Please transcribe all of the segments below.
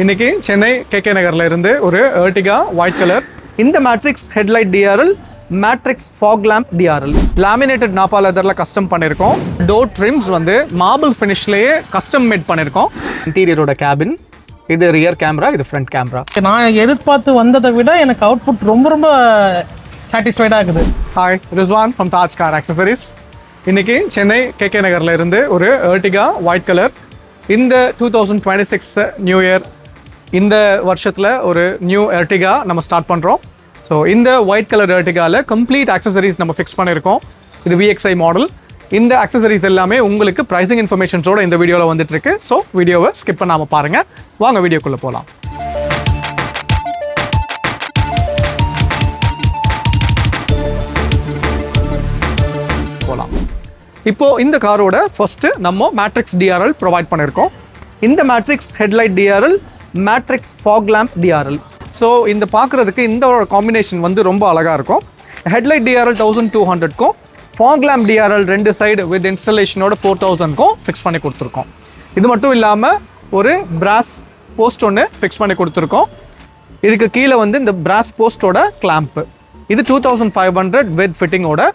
இன்னைக்கு சென்னை கேகே நகர்ல இருந்து ஒரு Ertiga white கலர் இந்த matrix headlight DRL matrix fog lamp DRL laminated nappa லெதர்ல கஸ்டம் பண்ணியிருக்கோம். டோர் ட்ரிம்ஸ் வந்து மார்பிள் ஃபினிஷ்லயே கஸ்டம் மேட் பண்ணியிருக்கோம். இன்டீரியரோட கேபின், இது ரியர் கேமரா, இது ஃப்ரண்ட் கேமரா. நான் எதிர்பார்த்து வந்ததை விட எனக்கு அவுட்புட் ரொம்ப சாட்டிஸ்ஃபைடாக இருக்குது. Hi, Rizwan from Taj car accessories. இன்னைக்கு சென்னை கேகே நகர்ல இருந்து ஒரு Ertiga white கலர் இந்த 2026 நியூ இயர் இந்த வருஷத்தில் ஒரு நியூ Ertiga நம்ம ஸ்டார்ட் பண்ணுறோம். ஸோ இந்த ஒயிட் கலர் Ertigaவில் கம்ப்ளீட் ஆக்சசரிஸ் நம்ம ஃபிக்ஸ் பண்ணியிருக்கோம். இது VXI மாடல். இந்த ஆக்சசரிஸ் எல்லாமே உங்களுக்கு ப்ரைசிங் இன்ஃபர்மேஷன்ஸோட இந்த வீடியோவில் வந்துட்டு இருக்கு. ஸோ வீடியோவை ஸ்கிப் பண்ணாமல் பாருங்கள். வாங்க வீடியோக்குள்ளே போகலாம். இப்போது இந்த காரோட ஃபர்ஸ்ட்டு நம்ம மேட்ரிக்ஸ் DRL ப்ரொவைட் பண்ணியிருக்கோம். இந்த matrix headlight DRL matrix fog lamp DRL. So இந்த பார்க்குறதுக்கு இந்த காம்பினேஷன் வந்து ரொம்ப அழகாக இருக்கும். ஹெட்லைட் DRL 1200க்கும் ஃபாக் லேம்ப் DRL ரெண்டு சைடு வித் இன்ஸ்டலேஷனோட 4000க்கும் ஃபிக்ஸ் பண்ணி கொடுத்துருக்கோம். இது மட்டும் இல்லாமல் ஒரு பிராஸ் போஸ்ட் ஒன்று ஃபிக்ஸ் பண்ணி கொடுத்துருக்கோம். இதுக்கு கீழே வந்து இந்த பிராஸ் போஸ்ட்டோட கிளாம்ப்பு, இது 2500 வித் ஃபிட்டிங்கோட.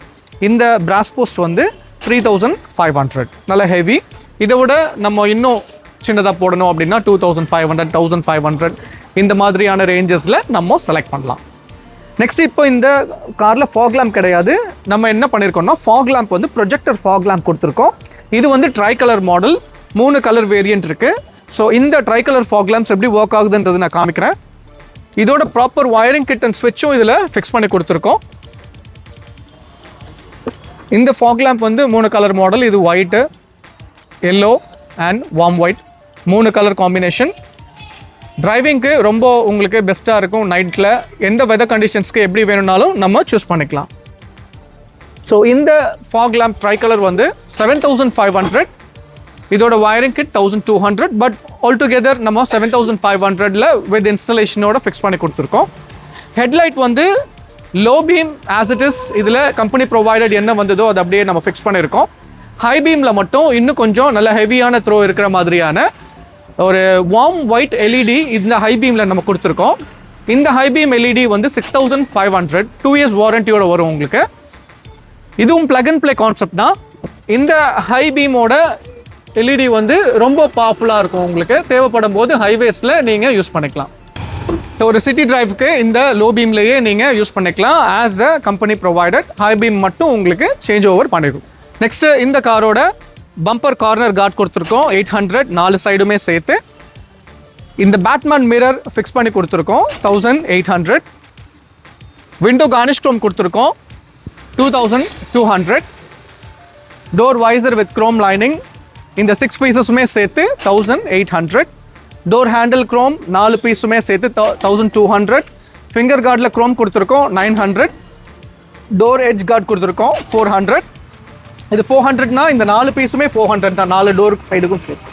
இந்த பிராஸ் போஸ்ட் வந்து 3500, நல்ல ஹெவி. இதை விட நம்ம இன்னும் சின்னதாக போடணும் அப்படின்னா 2500, 1500 இந்த மாதிரியான ரேஞ்சஸில் நம்ம செலக்ட் பண்ணலாம். நெக்ஸ்ட், இப்போ இந்த காரில் ஃபாக் லேம்ப் கிடையாது. நம்ம என்ன பண்ணியிருக்கோம்னா ஃபாக் லேம்ப் வந்து ப்ரொஜெக்டர் ஃபாக் லேம்ப் கொடுத்துருக்கோம். இது வந்து tri colour model, 3 colour variant இருக்குது. ஸோ இந்த ட்ரை கலர் ஃபாக் லேம்ப்ஸ் எப்படி ஒர்க் ஆகுதுன்றது நான் காமிக்கிறேன். இதோட ப்ராப்பர் வயரிங் கிட் அண்ட் ஸ்விட்சும் இதில் ஃபிக்ஸ் பண்ணி கொடுத்துருக்கோம். இந்த ஃபாக் லேம்ப் வந்து 3 கலர் மாடல். இது white, yellow and warm white, 3 colour combination. டிரைவிங்க்கு ரொம்ப உங்களுக்கு பெஸ்ட்டாக இருக்கும். நைட்டில் எந்த வெதர் கண்டிஷன்ஸ்க்கு எப்படி வேணும்னாலும் நம்ம சூஸ் பண்ணிக்கலாம். ஸோ இந்த ஃபாக் லேம்ப் ட்ரை கலர் வந்து 7500. இதோட wiring kit 1200. But all together நம்ம 7500ல் வித் இன்ஸ்டலேஷனோட ஃபிக்ஸ் பண்ணி கொடுத்துருக்கோம். ஹெட்லைட் வந்து low beam as it is, இதில் கம்பெனி ப்ரொவைடட் என்ன வந்ததோ அதை அப்படியே நம்ம ஃபிக்ஸ் பண்ணியிருக்கோம். ஹை பீமில் மட்டும் இன்னும் கொஞ்சம் நல்ல ஹெவியான த்ரோ இருக்கிற மாதிரியான ஒரு வார்ம் ஒயிட் LED இந்த ஹை பீமில் நம்ம கொடுத்துருக்கோம். இந்த ஹை பீம் LED வந்து 6500, 2 years வாரண்டியோட வரும் உங்களுக்கு. இதுவும் பிளக் அண்ட் ப்ளே கான்செப்ட் தான். இந்த ஹை பீமோட LED வந்து ரொம்ப பவர்ஃபுல்லாக இருக்கும். உங்களுக்கு தேவைப்படும் போது ஹைவேஸில் நீங்கள் யூஸ் பண்ணிக்கலாம். ஒரு சிட்டி டிரைவுக்கு இந்த லோ பீம்லேயே நீங்கள் யூஸ் பண்ணிக்கலாம். As the company provided high beam மட்டும் உங்களுக்கு சேஞ்ச் ஓவர் பண்ணிடும். நெக்ஸ்ட்டு இந்த காரோட பம்பர் கார்னர் கார்ட் கொடுத்துருக்கோம் 800, 4 சைடுமே சேர்த்து. இந்த பேட்மேன் மிரர் ஃபிக்ஸ் பண்ணி கொடுத்துருக்கோம் 1800. விண்டோ கார்னிஷ் க்ரோம் கொடுத்துருக்கோம் 2200. Door visor with Chrome lining இந்த 6 பீசஸுமே சேர்த்து 1800. டோர் ஹேண்டில் க்ரோம் 4 பீஸுமே சேர்த்து 1200. ஃபிங்கர் கார்டில் க்ரோம் கொடுத்துருக்கோம் 900. டோர் எட்ஜ் கார்டு கொடுத்துருக்கோம் 400. இது 400னா இந்த 4 பீஸுமே 400 தான், 4 டோர் சைடுக்கும் சேர்த்து.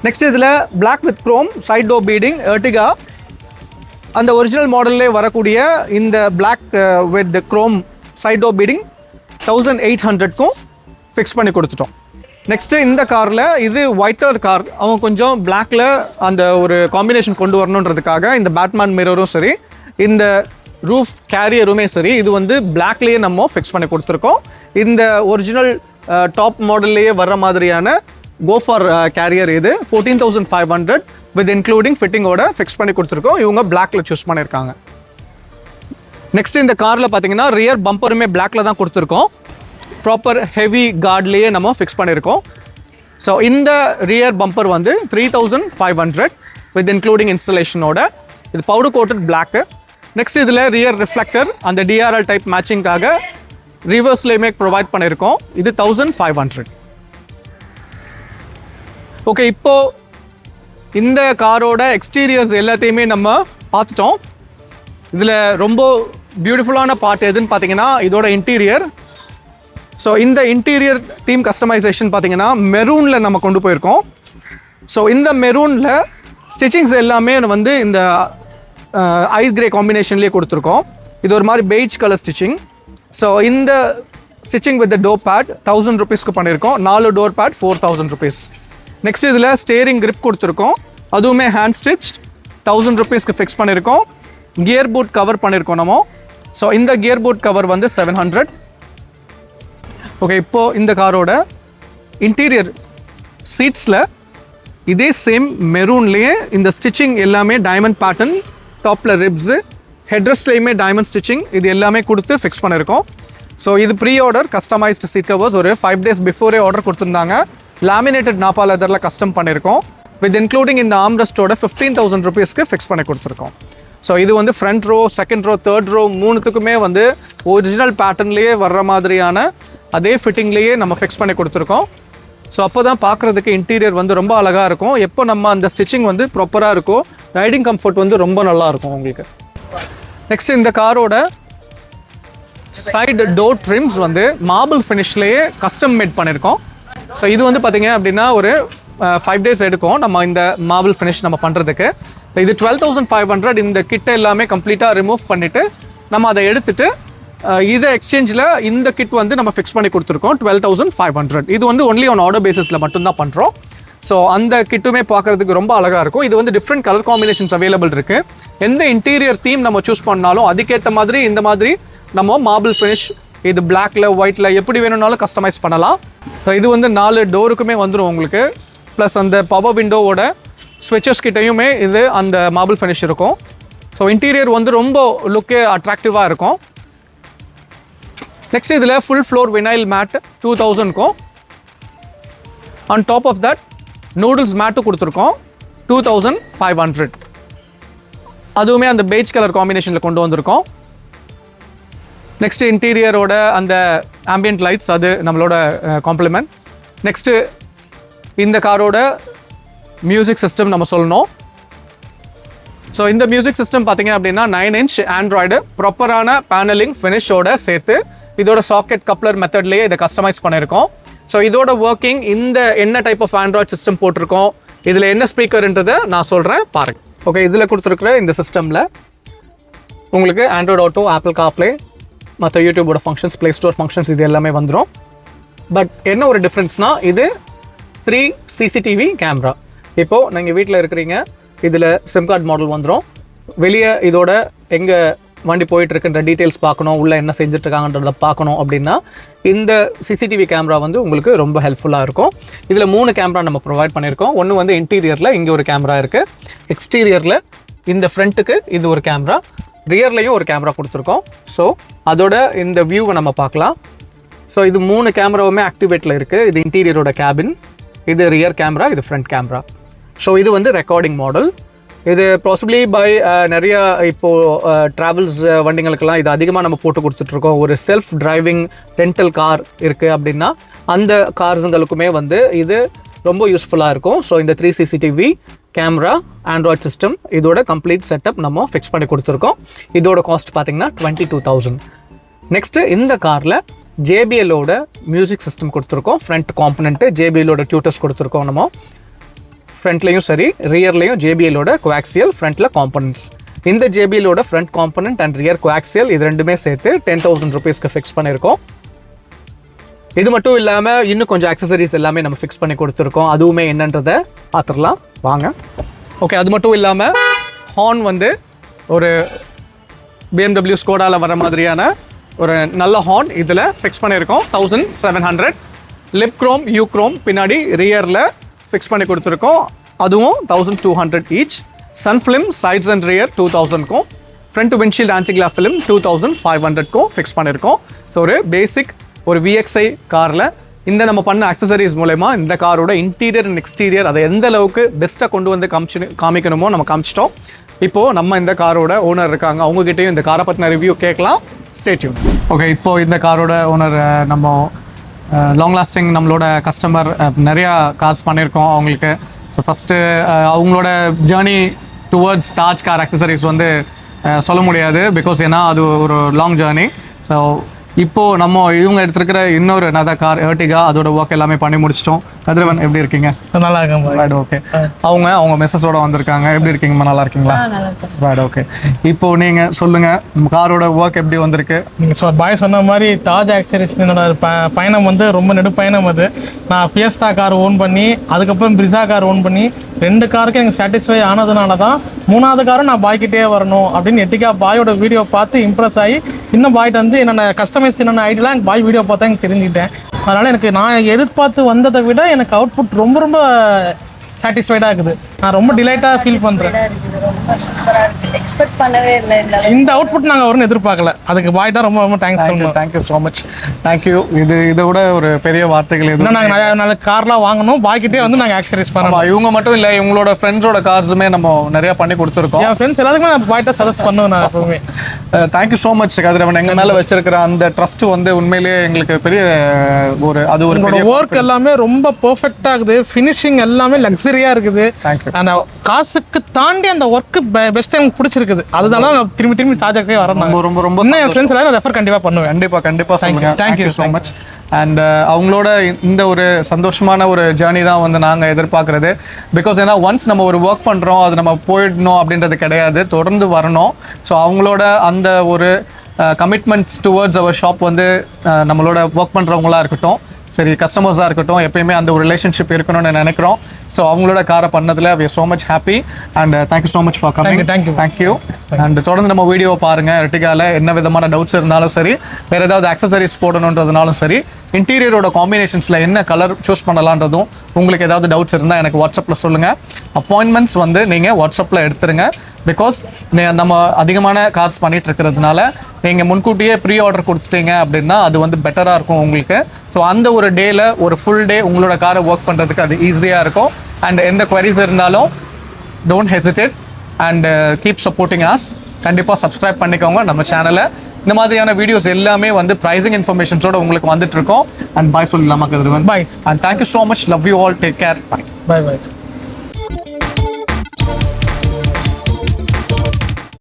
நெக்ஸ்ட் இதில் black with chrome side door beading Ertiga அந்த ஒரிஜினல் மாடல்லே வரக்கூடிய இந்த black with chrome side door beading 1800க்கும் ஃபிக்ஸ் பண்ணி கொடுத்துட்டோம். நெக்ஸ்ட்டு இந்த காரில் இது ஒயிட்டர் கார், அவங்க கொஞ்சம் பிளாக்ல அந்த ஒரு காம்பினேஷன் கொண்டு வரணுன்றதுக்காக இந்த பேட்மேன் மிரரும் சரி, இந்த ரூஃப் கேரியருமே சரி, இது வந்து பிளாக்லேயே நம்ம ஃபிக்ஸ் பண்ணி கொடுத்துருக்கோம். இந்த ஒரிஜினல் டாப் மாடல்லையே வர்ற மாதிரியான கோஃபார் கேரியர் இது 14500 வித் இன்க்ளூடிங் ஃபிட்டிங்கோட ஃபிக்ஸ் பண்ணி கொடுத்துருக்கோம். இவங்க பிளாக்ல சூஸ் பண்ணியிருக்காங்க. நெக்ஸ்ட் இந்த காரில் பார்த்தீங்கன்னா ரியர் பம்பருமே பிளாக்ல தான் கொடுத்துருக்கோம். ப்ராப்பர் ஹெவி கார்ட்லேயே நம்ம ஃபிக்ஸ் பண்ணியிருக்கோம். ஸோ இந்த ரியர் பம்பர் வந்து 3500 வித் இன்க்ளூடிங் இன்ஸ்டலேஷனோட. இது பவுடர் கோட்டட் பிளாக்கு. நெக்ஸ்ட் இதில் ரியர் ரிஃப்ளெக்டர் அந்த DRL டைப் மேட்சிங்காக ரிவர்ஸ்லேயுமே ப்ரொவைட் பண்ணியிருக்கோம். இது 1500. ஓகே, இப்போது இந்த காரோட எக்ஸ்டீரியர்ஸ் எல்லாத்தையுமே நம்ம பார்த்துட்டோம். இதில் ரொம்ப பியூட்டிஃபுல்லான பார்ட் எதுன்னு பார்த்தீங்கன்னா இதோட இன்டீரியர். ஸோ இந்த இன்டீரியர் தீம் கஸ்டமைசேஷன் பார்த்தீங்கன்னா மெரூனில் நம்ம கொண்டு போயிருக்கோம். ஸோ இந்த மெரூனில் ஸ்டிச்சிங்ஸ் எல்லாமே வந்து இந்த ஐஸ் கிரே காம்பினேஷன்லேயே கொடுத்துருக்கோம். இது ஒரு மாதிரி பெய்ஜ் கலர் ஸ்டிச்சிங். ஸோ இந்த stitching with door bad 1000 rupees பண்ணியிருக்கோம். 4 டோர் பேட் 4000 rupees. நெக்ஸ்ட் இதில் ஸ்டேரிங் கிரிப் கொடுத்துருக்கோம். அதுவுமே ஹேண்ட் ஸ்டிச் 1000 rupeesக்கு ஃபிக்ஸ் பண்ணியிருக்கோம். கியர் பூட் கவர் பண்ணியிருக்கோம் நம்ம. ஸோ இந்த கியர் பூட் கவர் வந்து 700. ஓகே, இப்போது இந்த காரோட இன்டீரியர் சீட்ஸில் இதே சேம் மெரூன்லேயே இந்த ஸ்டிச்சிங் எல்லாமே டைமண்ட் பேட்டர்ன், டாப்பில் ரிப்ஸு, ஹெட்ரெஸ்ட்லேயுமே டைமண்ட் ஸ்டிச்சிங் இது எல்லாமே கொடுத்து ஃபிக்ஸ் பண்ணியிருக்கோம். ஸோ இது pre order customised seat covers ஒரு 5 days பிஃபோரே ஆர்டர் கொடுத்துருந்தாங்க. லாமினேட்டட் நாப்பா லெதரில் கஸ்டம் பண்ணியிருக்கோம். வித் இன்க்ளூடிங் இந்த ஆம்ரெஸ்ட்டோட 15,000 rupeesக்கு ஃபிக்ஸ் பண்ணி கொடுத்துருக்கோம். ஸோ இது வந்து front row, second row, third row மூணுத்துக்குமே வந்து ஒரிஜினல் பேட்டர்ன்லேயே வர்ற மாதிரியான அதே ஃபிட்டிங்லேயே நம்ம ஃபிக்ஸ் பண்ணி கொடுத்துருக்கோம். ஸோ அப்போ தான் பார்க்குறதுக்கு இன்டீரியர் வந்து ரொம்ப அழகாக இருக்கும். எப்போ நம்ம அந்த ஸ்டிச்சிங் வந்து ப்ராப்பராக இருக்கும், ரைடிங் கம்ஃபர்ட் வந்து ரொம்ப நல்லாயிருக்கும் உங்களுக்கு. நெக்ஸ்ட் இந்த காரோட சைடு டோர் ட்ரிம்ஸ் வந்து மார்பிள் ஃபினிஷ்லேயே கஸ்டம் மேட் பண்ணியிருக்கோம். ஸோ இது வந்து பார்த்திங்க அப்படின்னா ஒரு 5 days எடுக்கும் நம்ம இந்த மார்பிள் ஃபினிஷ் நம்ம பண்ணுறதுக்கு. இது 12,500. இந்த கிட்ட எல்லாமே கம்ப்ளீட்டாக ரிமூவ் பண்ணிவிட்டு நம்ம அதை எடுத்துகிட்டு இதை எக்ஸ்சேஞ்சில் இந்த கிட் வந்து நம்ம ஃபிக்ஸ் பண்ணி கொடுத்துருக்கோம் 12,500. இது வந்து ஒன்லி ஆன் ஆர்டர் பேசிஸில் மட்டும்தான் பண்ணுறோம். ஸோ அந்த கிட்டுமே பார்க்குறதுக்கு ரொம்ப அழகாக இருக்கும். இது வந்து டிஃப்ரெண்ட் கலர் காம்பினேஷன்ஸ் அவைலபிள் இருக்குது. எந்த இன்டீரியர் தீம் நம்ம சூஸ் பண்ணாலும் அதுக்கேற்ற மாதிரி இந்த மாதிரி நம்ம மார்பிள் ஃபினிஷ், இது பிளாக்ல ஒயிட்ல எப்படி வேணும்னாலும் கஸ்டமைஸ் பண்ணலாம். ஸோ இது வந்து 4 டோருக்குமே வந்துடும் உங்களுக்கு. ப்ளஸ் அந்த பவர் விண்டோவோட ஸ்விட்சஸ் கிட்டையுமே இது அந்த மார்பிள் ஃபினிஷ் இருக்கும். ஸோ இன்டீரியர் வந்து ரொம்ப லுக்கே அட்ராக்டிவாக இருக்கும். நெக்ஸ்ட் இதில் ஃபுல் ஃப்ளோர் வினைல் மேட் 2000க்கும் on top of that noodles மேட்டும் கொடுத்துருக்கோம் 2500. அதுவுமே அந்த பெய்ஜ் கலர் காம்பினேஷனில் கொண்டு வந்திருக்கோம். நெக்ஸ்ட்டு இன்டீரியரோட அந்த ஆம்பியன்ட் லைட்ஸ் அது நம்மளோட காம்ப்ளிமெண்ட். நெக்ஸ்ட்டு இந்த காரோட மியூசிக் சிஸ்டம் நம்ம சொல்லணும். ஸோ இந்த மியூசிக் சிஸ்டம் பார்த்தீங்க அப்படின்னா 9 inch ஆண்ட்ராய்டு ப்ராப்பரான பேனலிங் ஃபினிஷோட சேர்த்து இதோட சாக்கெட் கப்ளர் மெத்தட்லேயே இதை கஸ்டமைஸ் பண்ணியிருக்கோம். ஸோ இதோட ஒர்க்கிங் இந்த என்ன டைப் ஆஃப் ஆண்ட்ராய்ட் சிஸ்டம் போட்டிருக்கோம், இதில் என்ன ஸ்பீக்கர்ன்றதை நான் சொல்கிறேன் பாருங்க. ஓகே, இதில் கொடுத்துருக்குற இந்த சிஸ்டமில் உங்களுக்கு ஆண்ட்ராய்டு ஆட்டோ, ஆப்பிள் கார்ப்ளே, மற்ற யூடியூபோட ஃபங்க்ஷன்ஸ், ப்ளே ஸ்டோர் ஃபங்க்ஷன்ஸ் இது எல்லாமே வந்துடும். பட் என்ன ஒரு டிஃப்ரென்ஸ்னால் இது 3 CCTV கேமரா. இப்போது நீங்கள் வீட்டில் இருக்கிறீங்க, இதில் சிம் கார்டு மாடல் வந்துடும். வெளியே இதோட எங்கே வண்டி போயிட்டுருக்குன்ற டீட்டெயில்ஸ் பார்க்கணும், உள்ளே என்ன செஞ்சுட்ருக்காங்கன்றதை பார்க்கணும் அப்படின்னா இந்த CCTV கேமரா வந்து உங்களுக்கு ரொம்ப ஹெல்ப்ஃபுல்லாக இருக்கும். இதில் 3 கேமரா நம்ம ப்ரொவைட் பண்ணியிருக்கோம். ஒன்று வந்து இன்டீரியரில் இங்கே ஒரு கேமரா இருக்குது, எக்ஸ்டீரியரில் இந்த ஃப்ரண்ட்டுக்கு இது ஒரு கேமரா, ரியர்லையும் ஒரு கேமரா கொடுத்துருக்கோம். ஸோ அதோட இந்த வியூவை நம்ம பார்க்கலாம். ஸோ இது 3 கேமராவுமே ஆக்டிவேட்டில் இருக்குது. இது இன்டீரியரோட கேபின், இது ரியர் கேமரா, இது ஃப்ரண்ட் கேமரா. ஸோ இது வந்து ரெக்கார்டிங் மாடல். இது பாசிபிளி பை நிறைய இப்போது ட்ராவல்ஸ் வண்டிங்களுக்கெல்லாம் இது அதிகமாக நம்ம போட்டு கொடுத்துட்ருக்கோம். ஒரு செல்ஃப் டிரைவிங் ரெண்டல் கார் இருக்குது அப்படின்னா அந்த கார்ஸுங்களுக்குமே வந்து இது ரொம்ப யூஸ்ஃபுல்லாக இருக்கும். ஸோ இந்த 3 CCTV கேமரா, ஆண்ட்ராய்ட் சிஸ்டம், இதோட கம்ப்ளீட் செட்டப் நம்ம ஃபிக்ஸ் பண்ணி கொடுத்துருக்கோம். இதோட காஸ்ட் பார்த்தீங்கன்னா 22,000. நெக்ஸ்ட்டு இந்த காரில் JBLோட மியூசிக் சிஸ்டம் கொடுத்துருக்கோம். ஃப்ரண்ட் காம்பனண்ட்டு JBLோட டியூட்டர்ஸ் கொடுத்துருக்கோம். நம்ம ஃப்ரண்ட்லேயும் சரி ரியர்லேயும் JBLோட கோஆக்சியல், ஃப்ரண்ட்டில் காம்பனண்ட்ஸ். இந்த JBLோட front component and rear coaxial இது ரெண்டுமே சேர்த்து 10,000 rupeesக்கு ஃபிக்ஸ் பண்ணியிருக்கோம். இது மட்டும் இல்லாமல் இன்னும் கொஞ்சம் ஆக்சசரிஸ் எல்லாமே நம்ம ஃபிக்ஸ் பண்ணி கொடுத்துருக்கோம். அதுவுமே என்னன்றதை பார்த்துடலாம் வாங்க. ஓகே, அது மட்டும் இல்லாமல் ஹார்ன் வந்து ஒரு BMW ஸ்கோடாவில் வர மாதிரியான ஒரு நல்ல ஹார்ன் இதில் ஃபிக்ஸ் பண்ணியிருக்கோம் 1700. லிப் க்ரோம், யூ க்ரோம் பின்னாடி ரியரில் ஃபிக்ஸ் பண்ணி கொடுத்துருக்கோம். அதுவும் 1200 each. Sun film sides and rear 2000க்கும், front windshield anti glass film 2500க்கும் ஃபிக்ஸ் பண்ணியிருக்கோம். ஸோ ஒரு பேசிக் ஒரு VXI காரில் இந்த நம்ம பண்ண அக்சசரிஸ் மூலமா இந்த காரோட இன்டீரியர் அண்ட் எக்ஸ்டீரியர் அதை எந்த அளவுக்கு பெஸ்ட்டாக கொண்டு வந்து காமிக்கணுமோ நம்ம காமிச்சிட்டோம். இப்போது நம்ம இந்த காரோட ஓனர் இருக்காங்க, அவங்ககிட்டயும் இந்த காரை பற்றின ரிவ்யூ கேட்கலாம். Stay tune. ஓகே, இப்போது இந்த காரோட ஓனர் நம்ம லாங் லாஸ்டிங் நம்மளோட கஸ்டமர் நிறையா கார்ஸ் பண்ணியிருக்கோம் அவங்களுக்கு. ஸோ ஃபஸ்ட்டு அவங்களோட journey towards Taj car accessories வந்து சொல்ல முடியாது, பிகாஸ் ஏன்னா அது ஒரு லாங் ஜேர்னி. ஸோ இப்போ நம்ம இவங்க எடுத்துருக்கிற இன்னொரு நத கார் Ertiga அதோட ஒர்க் எல்லாமே பண்ணி முடிச்சிட்டோம். கதிரவன் எப்படி இருக்கீங்க? நல்லா இருக்கேன் ரைட் ஓகே. அவங்க மெசஸோட வந்திருக்காங்க. எப்படி இருக்கீங்கம்மா? நல்லா இருக்கீங்களா? Right okay. இப்போ நீங்க சொல்லுங்க காரோட ஒர்க் எப்படி வந்திருக்கு? நீங்கள் பாய் சொன்ன மாதிரி தாஜ் ஆக்சரிஸ் என்னோட பயணம் வந்து ரொம்ப நெடு பயணம். அது நான் ஃபியஸ்டா கார் ஓன் பண்ணி அதுக்கப்புறம் பிரிசா கார் ஓன் பண்ணி 2 காருக்கு எனக்கு சாட்டிஸ்ஃபை ஆனதுனால தான் 3வது காரும் நான் பாய்கிட்டே வரணும் அப்படின்னு Ertiga பாயோட வீடியோ பார்த்து இம்ப்ரெஸ் ஆகி இன்னும் பாய்ட்டு வந்து என்னென்ன கஸ்டமைஸ் என்னென்ன ஐடியாலாம் எனக்கு பாய் வீடியோ பார்த்தா எனக்கு தெரிஞ்சுக்கிட்டேன். அதனால் எனக்கு நான் எதிர்பார்த்து வந்ததை விட எனக்கு அவுட்புட் ரொம்ப ரொம்ப சாட்டிஸ்ஃபைடாக இருக்குது. நான் ரொம்ப டிலைட்டாக ஃபீல் பண்ணுறேன். எக்ஸ்பெக்ட் பண்ணவே இல்லை இந்த அவுட்புட் நாங்கள் வரும்னு எதிர்பார்க்கல. அதுக்கு பாய் தான் ரொம்ப ரொம்ப தேங்க்ஸ் சொல்லணும். Thank you so much. தேங்க்யூ. இதை விட ஒரு பெரிய வார்த்தைகள் எதுவும் நாங்கள் நிறைய நல்ல கார்லாம் வாங்கணும், பாய்கிட்டே வந்து நாங்கள் ஆக்சரைஸ் பண்ணோம். இவங்க மட்டும் இல்லை, இவங்களோட ஃப்ரெண்ட்ஸோட கார்ஸுமே நம்ம நிறையா பண்ணி கொடுத்துருக்கோம். என் ஃப்ரெண்ட்ஸ் எல்லாத்துக்குமே நான் பாய்ட்டை சஜஸ்ட் பண்ணுவேன் நான் எப்பவுமே. தேங்க்யூ ஸோ மச் கதிரவன். எங்கள் மேலே வச்சிருக்கிற அந்த ட்ரஸ்ட் வந்து உண்மையிலேயே எங்களுக்கு பெரிய அது ஒரு ஒர்க் எல்லாமே ரொம்ப பெர்ஃபெக்டாக இருக்குது. ஃபினிஷிங் எல்லாமே லக்ஸரியாக இருக்குது. அந்த காசுக்கு தாண்டி அந்த ஒர்க்கு பெஸ்ட் எனக்கு பிடிச்சிருக்குது. அதனால நான் திரும்பி தாஜாக்ஸே வரணும். ரொம்ப ரொம்ப இன்னும் என் ஃப்ரெண்ட்ஸ் எல்லாரும் ரெஃபர் கண்டிப்பாக பண்ணுவேன். கண்டிப்பாக சொல்லுங்கள். Thank you so much. அண்ட் அவங்களோட இந்த ஒரு சந்தோஷமான ஒரு ஜேர்னி தான் வந்து நாங்கள் எதிர்பார்க்குறது. பிகாஸ் ஏன்னா ஒன்ஸ் நம்ம ஒரு ஒர்க் பண்ணுறோம், அது நம்ம போயிடணும் அப்படின்றது கிடையாது, தொடர்ந்து வரணும். ஸோ அவங்களோட அந்த ஒரு கமிட்மெண்ட்ஸ் டுவர்ட்ஸ் அவர் ஷாப் வந்து நம்மளோட ஒர்க் பண்ணுறவங்களா இருக்கட்டும், சரி கஸ்டமர்ஸாக இருக்கட்டும், எப்பயுமே அந்த ஒரு ரிலேஷன்ஷிப் இருக்கணும்னு நினைக்கிறோம். ஸோ அவங்களோட காரை பண்ணதில் we are so much happy and thank you so much for coming. Thank you. And தொடர்ந்து நம்ம வீடியோ பாருங்கள். Ertigaல என்ன விதமான டவுட்ஸ் இருந்தாலும் சரி, வேறு ஏதாவது அக்சசரிஸ் போடணுன்றதுனாலும் சரி, இன்டீரியரோட காம்பினேஷன்ஸில் என்ன கலர் சூஸ் பண்ணலான்றதும் உங்களுக்கு ஏதாவது டவுட்ஸ் இருந்தால் எனக்கு வாட்ஸ்அப்பில் சொல்லுங்கள். அப்பாயின்மெண்ட்ஸ் வந்து நீங்கள் வாட்ஸ்அப்பில் எடுத்துருங்க. பிகாஸ் நம்ம அதிகமான கார்ஸ் பண்ணிகிட்டு இருக்கிறதுனால நீங்கள் முன்கூட்டியே ப்ரீ ஆர்டர் கொடுத்துட்டீங்க அப்படின்னா அது வந்து பெட்டராக இருக்கும் உங்களுக்கு. ஸோ அந்த ஒரு டேயில் ஒரு ஃபுல் டே உங்களோட காரை ஒர்க் பண்ணுறதுக்கு அது ஈஸியாக இருக்கும். அண்ட் எந்த குவரிஸ் இருந்தாலும் don't hesitate and keep supporting as. கண்டிப்பாக சப்ஸ்கிரைப் பண்ணிக்கோங்க நம்ம சேனலை. இந்த மாதிரியான வீடியோஸ் எல்லாமே வந்து ப்ரைசிங் இன்ஃபர்மேஷன்ஸோட உங்களுக்கு வந்துட்டு இருக்கோம். அண்ட் பாய் சொல்லலாமா Kathiravan? Bye. And thank you so much. Love you all. Take care. Bye. Bye.